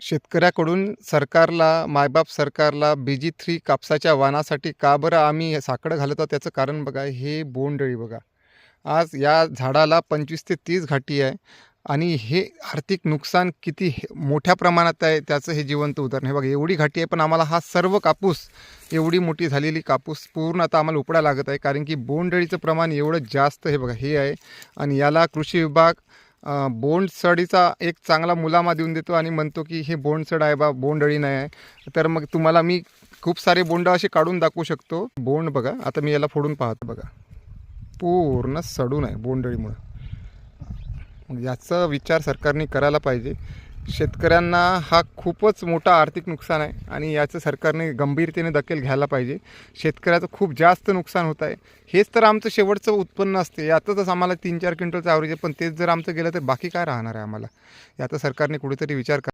शेतकऱ्याकडून सरकारला, मायबाप सरकारला BG3 कापसाच्या वाणासाठी का बरं आम्ही साकडं घालत आहोत त्याचं कारण बघा, हे बोंडअळी बघा. आज या झाडाला 25 ते 30 घाटी आहे आणि हे आर्थिक नुकसान किती मोठ्या प्रमाणात आहे त्याचं हे जिवंत उदाहरण. हे बघा एवढी घाटी आहे, पण आम्हाला हा सर्व कापूस, एवढी मोठी झालेली कापूस पूर्ण आता आम्हाला उपडा लागत आहे, कारण की बोंडअळीचं प्रमाण एवढं जास्त हे बघा हे आहे. आणि याला कृषी विभाग बोंडसडीचा एक चांगला मुलामा देऊन देतो आणि म्हणतो की हे बोंडसड आहे बा, बोंडअळी नाही आहे. तर मग तुम्हाला मी खूप सारे बोंड असे काढून दाखवू शकतो. बोंड बघा, आता मी याला फोडून पाहतो बघा, पूर्ण सडून आहे बोंडअळीमुळं. मग याचा विचार सरकारने करायला पाहिजे. शेतकऱ्यांना हा खूपच मोठा आर्थिक नुकसान आहे आणि याचं सरकारने गंभीरतेने दखल घ्यायला पाहिजे. शेतकऱ्याचं खूप जास्त नुकसान होत आहे. हेच तर आमचं शेवटचं उत्पन्न असते, यातच आम्हाला 3-4 क्विंटलचं ॲव्हरेज आहे, पण तेच जर आमचं गेलं तर बाकी काय राहणार आहे आम्हाला. याचा सरकारने कुठेतरी विचार